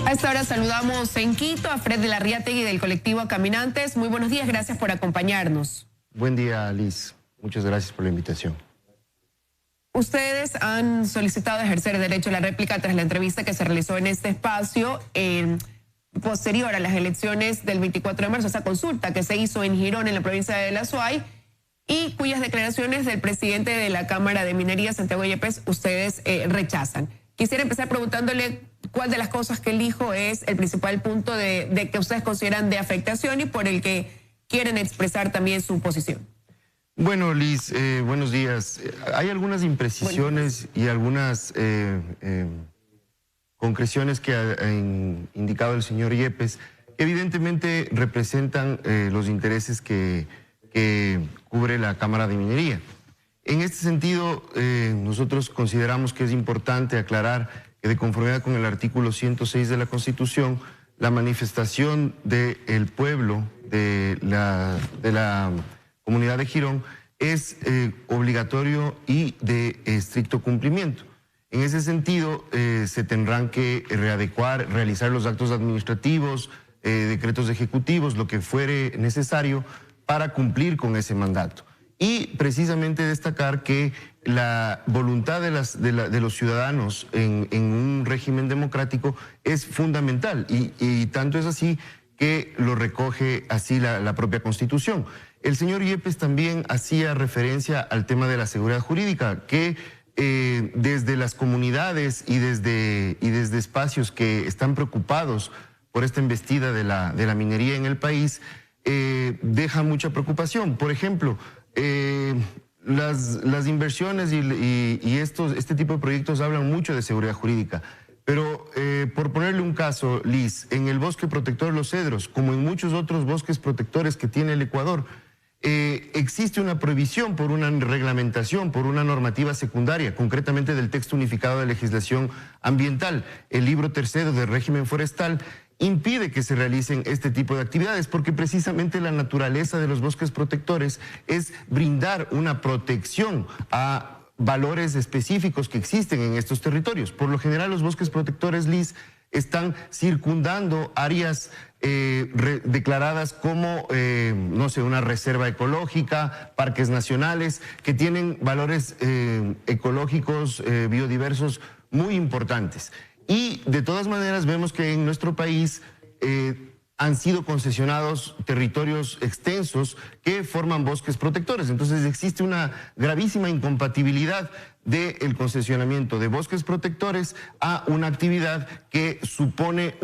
A esta hora saludamos en Quito a Fred de Larriategui del colectivo Caminantes. Muy buenos días, gracias por acompañarnos. Buen día, Liz. Muchas gracias por la invitación. Ustedes han solicitado ejercer derecho a la réplica tras la entrevista que se realizó en este espacio posterior a las elecciones del 24 de marzo, esa consulta que se hizo en Girón, en la provincia de La Suay, y cuyas declaraciones del presidente de la Cámara de Minería, Santiago Yepes, ustedes rechazan. Quisiera empezar preguntándole cuál de las cosas que él dijo es el principal punto de que ustedes consideran de afectación y por el que quieren expresar también su posición. Bueno, Liz, buenos días. Hay algunas imprecisiones y algunas concreciones que ha indicado el señor Yepes, que evidentemente representan los intereses que cubre la Cámara de Minería. En este sentido, nosotros consideramos que es importante aclarar que de conformidad con el artículo 106 de la Constitución, la manifestación del pueblo de la comunidad de Girón es obligatorio y de estricto cumplimiento. En ese sentido, se tendrán que readecuar, realizar los actos administrativos, decretos ejecutivos, lo que fuere necesario para cumplir con ese mandato. Y precisamente destacar que la voluntad de los ciudadanos en un régimen democrático es fundamental y tanto es así que lo recoge así la propia Constitución. El señor Yepes también hacía referencia al tema de la seguridad jurídica, que desde las comunidades y desde espacios que están preocupados por esta embestida de la minería en el país, deja mucha preocupación. Por ejemplo, las inversiones y este tipo de proyectos hablan mucho de seguridad jurídica. Pero por ponerle un caso, Liz, en el bosque protector Los Cedros, como en muchos otros bosques protectores que tiene el Ecuador, existe una prohibición por una reglamentación, por una normativa secundaria, concretamente del texto unificado de legislación ambiental. El libro tercero del régimen forestal impide que se realicen este tipo de actividades porque precisamente la naturaleza de los bosques protectores es brindar una protección a valores específicos que existen en estos territorios. Por lo general, los bosques protectores, Liz, están circundando áreas declaradas como, no sé, una reserva ecológica, parques nacionales, que tienen valores ecológicos, biodiversos muy importantes. Y de todas maneras vemos que en nuestro país han sido concesionados territorios extensos que forman bosques protectores. Entonces existe una gravísima incompatibilidad del concesionamiento de bosques protectores a una actividad que supone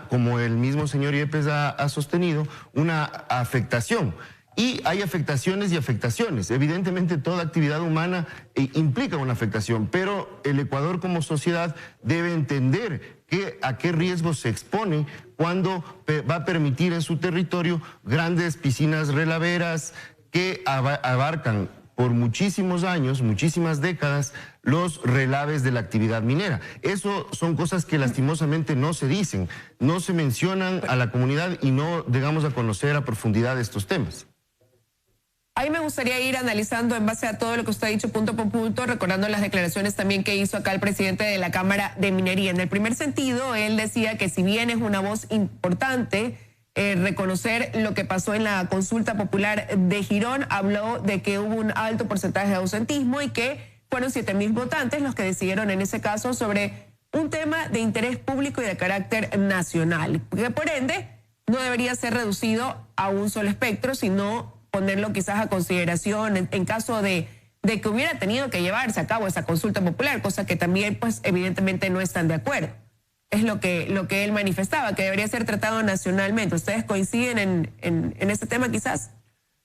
como el mismo señor Yepes ha sostenido, una afectación. Y hay afectaciones y afectaciones. Evidentemente toda actividad humana implica una afectación, pero el Ecuador como sociedad debe entender a qué riesgos se expone cuando va a permitir en su territorio grandes piscinas relaveras que abarcan por muchísimos años, muchísimas décadas, los relaves de la actividad minera. Eso son cosas que lastimosamente no se dicen, no se mencionan a la comunidad y no llegamos a conocer a profundidad estos temas. Ahí me gustaría ir analizando en base a todo lo que usted ha dicho punto por punto, recordando las declaraciones también que hizo acá el presidente de la Cámara de Minería. En el primer sentido, él decía que si bien es una voz importante reconocer lo que pasó en la consulta popular de Girón, habló de que hubo un alto porcentaje de ausentismo y que fueron 7.000 votantes los que decidieron en ese caso sobre un tema de interés público y de carácter nacional, que por ende no debería ser reducido a un solo espectro, sino ponerlo quizás a consideración en caso de que hubiera tenido que llevarse a cabo esa consulta popular, cosa que también pues evidentemente no están de acuerdo. Es lo que él manifestaba, que debería ser tratado nacionalmente. ¿Ustedes coinciden en este tema quizás?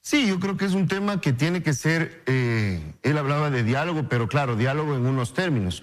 Sí, yo creo que es un tema que tiene que ser, él hablaba de diálogo, pero claro, diálogo en unos términos.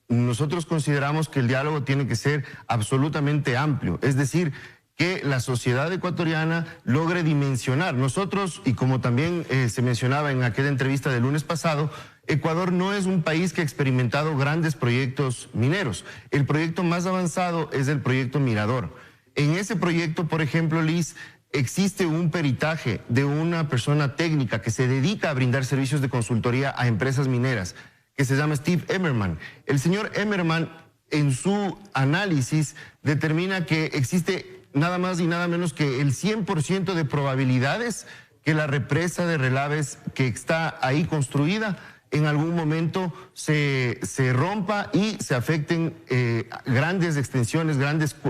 Nosotros consideramos que el diálogo tiene que ser absolutamente amplio, es decir, que la sociedad ecuatoriana logre dimensionar. Nosotros, y como también se mencionaba en aquella entrevista del lunes pasado, Ecuador no es un país que ha experimentado grandes proyectos mineros. El proyecto más avanzado es el proyecto Mirador. En ese proyecto, por ejemplo, Liz, existe un peritaje de una persona técnica que se dedica a brindar servicios de consultoría a empresas mineras, que se llama Steve Emmerman. El señor Emmerman en su análisis determina que existe nada más y nada menos que el 100% de probabilidades que la represa de Relaves que está ahí construida en algún momento se rompa y se afecten grandes extensiones,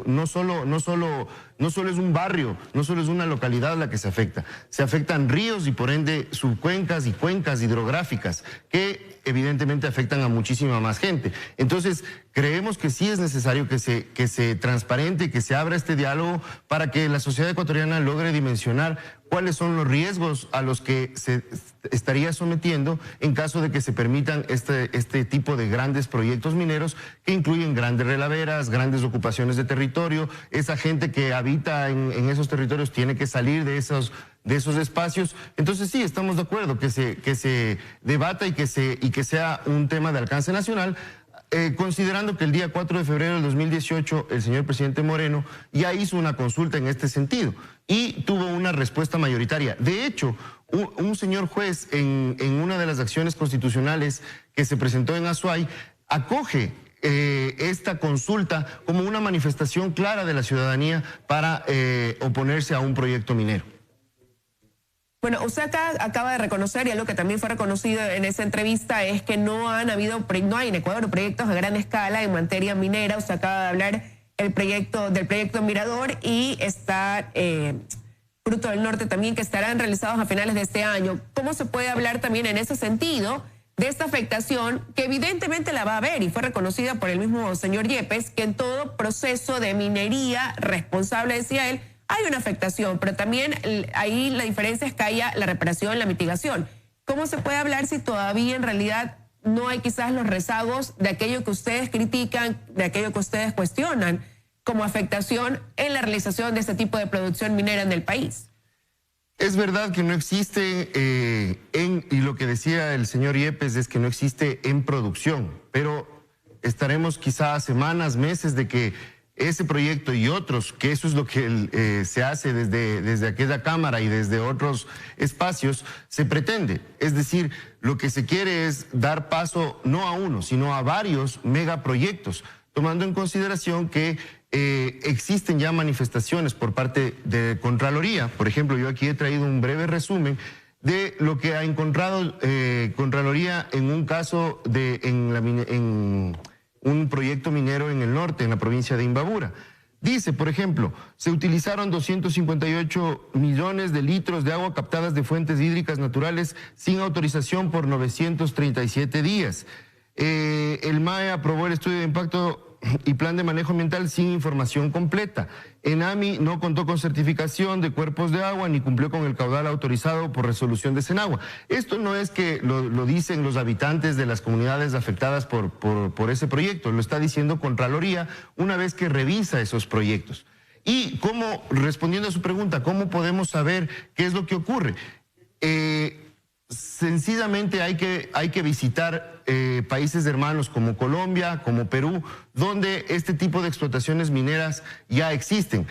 no solo es un barrio, no solo es una localidad la que se afectan ríos y por ende subcuencas y cuencas hidrográficas que evidentemente afectan a muchísima más gente. Entonces, creemos que sí es necesario que se transparente, que se abra este diálogo para que la sociedad ecuatoriana logre dimensionar cuáles son los riesgos a los que se estaría sometiendo en caso de que se permitan este tipo de grandes proyectos mineros que incluyen grandes relaveras, grandes ocupaciones de territorio. Esa gente que habita en esos territorios tiene que salir de esos espacios. Entonces sí, estamos de acuerdo que se debata y que sea un tema de alcance nacional, considerando que el día 4 de febrero del 2018 el señor presidente Moreno ya hizo una consulta en este sentido y tuvo una respuesta mayoritaria. De hecho, un señor juez en una de las acciones constitucionales que se presentó en Azuay acoge esta consulta como una manifestación clara de la ciudadanía para oponerse a un proyecto minero. Bueno, usted acá acaba de reconocer, y algo que también fue reconocido en esa entrevista, es que no hay en Ecuador proyectos a gran escala en materia minera. Usted acaba de hablar del proyecto Mirador y está Fruto del Norte también, que estarán realizados a finales de este año. ¿Cómo se puede hablar también en ese sentido de esta afectación que evidentemente la va a haber y fue reconocida por el mismo señor Yepes, que en todo proceso de minería responsable, decía él, hay una afectación, pero también ahí la diferencia es que haya la reparación, la mitigación? ¿Cómo se puede hablar si todavía en realidad no hay quizás los rezagos de aquello que ustedes critican, de aquello que ustedes cuestionan como afectación en la realización de este tipo de producción minera en el país? Es verdad que no existe y lo que decía el señor Yepes es que no existe en producción, pero estaremos quizás semanas, meses de que ese proyecto y otros, que eso es lo que se hace desde aquella Cámara y desde otros espacios, se pretende. Es decir, lo que se quiere es dar paso no a uno, sino a varios megaproyectos, tomando en consideración que existen ya manifestaciones por parte de Contraloría. Por ejemplo, yo aquí he traído un breve resumen de lo que ha encontrado Contraloría en un caso en un proyecto minero en el norte, en la provincia de Imbabura. Dice, por ejemplo, se utilizaron 258 millones de litros de agua captadas de fuentes hídricas naturales sin autorización por 937 días. El MAE aprobó el estudio de impacto y plan de manejo ambiental sin información completa. ENAMI no contó con certificación de cuerpos de agua ni cumplió con el caudal autorizado por resolución de Senagua. Esto no es que lo dicen los habitantes de las comunidades afectadas por ese proyecto, lo está diciendo Contraloría una vez que revisa esos proyectos. Y cómo, respondiendo a su pregunta, ¿cómo podemos saber qué es lo que ocurre? Sencillamente hay que visitar países hermanos como Colombia, como Perú, donde este tipo de explotaciones mineras ya existen.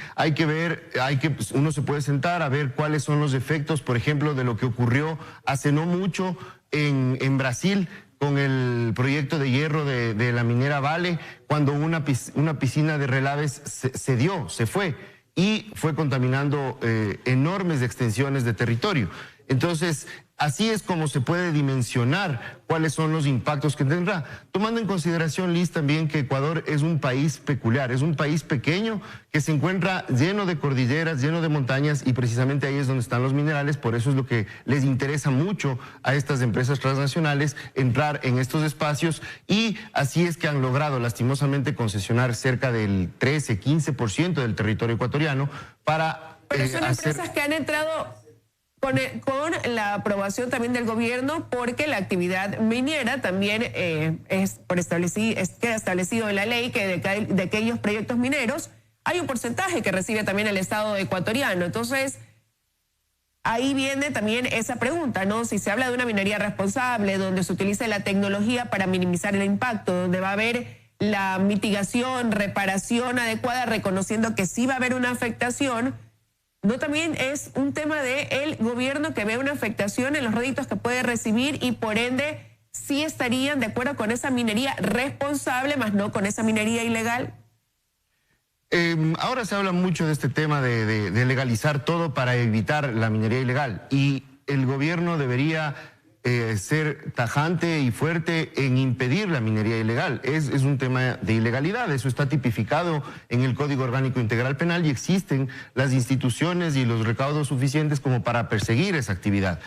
Uno se puede sentar a ver cuáles son los efectos, por ejemplo, de lo que ocurrió hace no mucho en Brasil con el proyecto de hierro de la minera Vale, cuando una piscina de Relaves se fue y fue contaminando enormes extensiones de territorio. Entonces, así es como se puede dimensionar cuáles son los impactos que tendrá. Tomando en consideración, Liz, también que Ecuador es un país peculiar, es un país pequeño que se encuentra lleno de cordilleras, lleno de montañas y precisamente ahí es donde están los minerales. Por eso es lo que les interesa mucho a estas empresas transnacionales entrar en estos espacios y así es que han logrado lastimosamente concesionar cerca del 13-15% del territorio ecuatoriano para Pero son empresas que han entrado con la aprobación también del gobierno, porque la actividad minera también queda establecido en la ley que de aquellos proyectos mineros hay un porcentaje que recibe también el Estado ecuatoriano. Entonces, ahí viene también esa pregunta, ¿no? Si se habla de una minería responsable, donde se utilice la tecnología para minimizar el impacto, donde va a haber la mitigación, reparación adecuada, reconociendo que sí va a haber una afectación, ¿no también es un tema del gobierno que ve una afectación en los réditos que puede recibir y por ende sí estarían de acuerdo con esa minería responsable, más no con esa minería ilegal. Ahora se habla mucho de este tema de legalizar todo para evitar la minería ilegal, y el gobierno debería ser tajante y fuerte en impedir la minería ilegal. Es un tema de ilegalidad, eso está tipificado en el Código Orgánico Integral Penal y existen las instituciones y los recaudos suficientes como para perseguir esa actividad.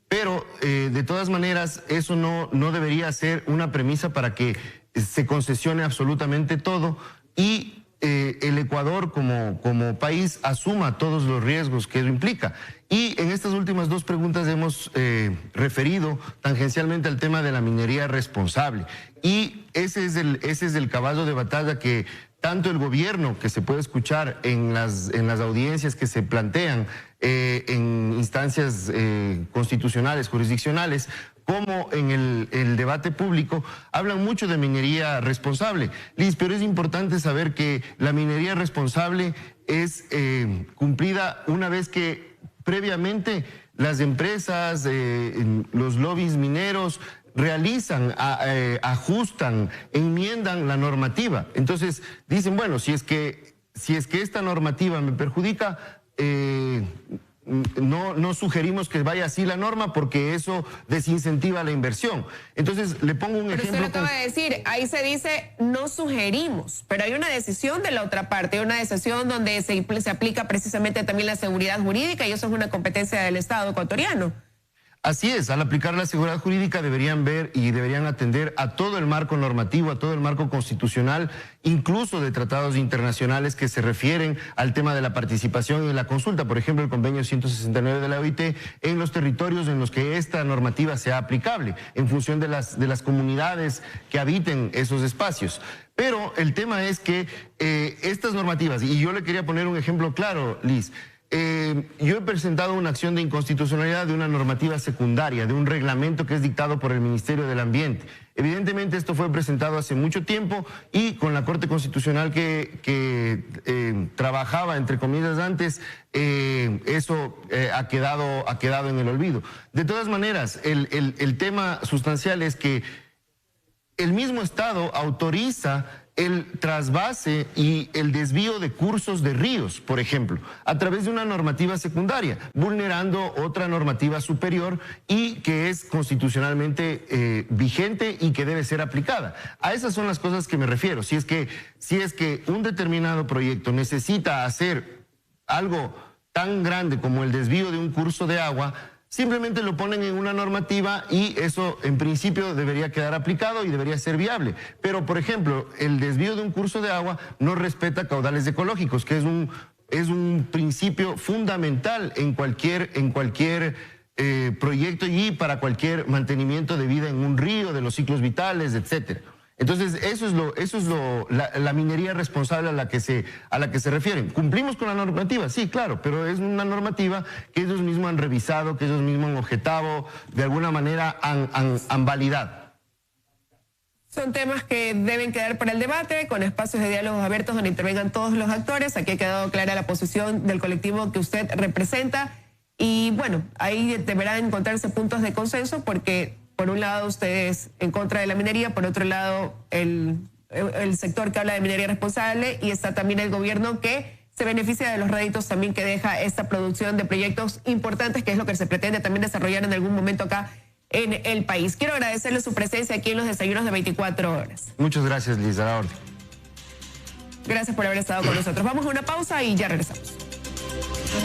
Pero de todas maneras eso no debería ser una premisa para que se concesione absolutamente todo y el Ecuador como país asuma todos los riesgos que eso implica. Y en estas últimas dos preguntas hemos referido tangencialmente al tema de la minería responsable. Y ese es el caballo de batalla que tanto el gobierno, que se puede escuchar en las audiencias que se plantean en instancias constitucionales, jurisdiccionales, como en el debate público, hablan mucho de minería responsable. Liz, pero es importante saber que la minería responsable es cumplida una vez que previamente las empresas, los lobbies mineros realizan, ajustan, enmiendan la normativa. Entonces dicen, bueno, si es que esta normativa me perjudica, no sugerimos que vaya así la norma porque eso desincentiva la inversión. Entonces, le pongo un ejemplo. Pero usted lo acaba de decir, ahí se dice no sugerimos, pero hay una decisión de la otra parte, hay una decisión donde se aplica precisamente también la seguridad jurídica y eso es una competencia del Estado ecuatoriano. Así es, al aplicar la seguridad jurídica deberían ver y deberían atender a todo el marco normativo, a todo el marco constitucional, incluso de tratados internacionales que se refieren al tema de la participación y la consulta. Por ejemplo, el convenio 169 de la OIT en los territorios en los que esta normativa sea aplicable, en función de las comunidades que habiten esos espacios. Pero el tema es que estas normativas, y yo le quería poner un ejemplo claro, Liz, yo he presentado una acción de inconstitucionalidad de una normativa secundaria, de un reglamento que es dictado por el Ministerio del Ambiente. Evidentemente esto fue presentado hace mucho tiempo y con la Corte Constitucional que trabajaba, entre comillas, antes, eso ha quedado en el olvido. De todas maneras, el tema sustancial es que el mismo Estado autoriza el trasvase y el desvío de cursos de ríos, por ejemplo, a través de una normativa secundaria, vulnerando otra normativa superior y que es constitucionalmente vigente y que debe ser aplicada. A esas son las cosas que me refiero. Si es que un determinado proyecto necesita hacer algo tan grande como el desvío de un curso de agua, simplemente lo ponen en una normativa y eso en principio debería quedar aplicado y debería ser viable. Pero, por ejemplo, el desvío de un curso de agua no respeta caudales ecológicos, que es un principio fundamental en cualquier proyecto y para cualquier mantenimiento de vida en un río, de los ciclos vitales, etcétera. Entonces, eso es la minería responsable a la que se refieren. ¿Cumplimos con la normativa? Sí, claro, pero es una normativa que ellos mismos han revisado, que ellos mismos han objetado, de alguna manera han validado. Son temas que deben quedar para el debate, con espacios de diálogos abiertos donde intervengan todos los actores. Aquí ha quedado clara la posición del colectivo que usted representa. Y bueno, ahí deberán encontrarse puntos de consenso porque por un lado ustedes en contra de la minería, por otro lado el sector que habla de minería responsable y está también el gobierno que se beneficia de los réditos también que deja esta producción de proyectos importantes, que es lo que se pretende también desarrollar en algún momento acá en el país. Quiero agradecerle su presencia aquí en los desayunos de 24 horas. Muchas gracias, Liz, a la orden. Gracias por haber estado con nosotros. Vamos a una pausa y ya regresamos.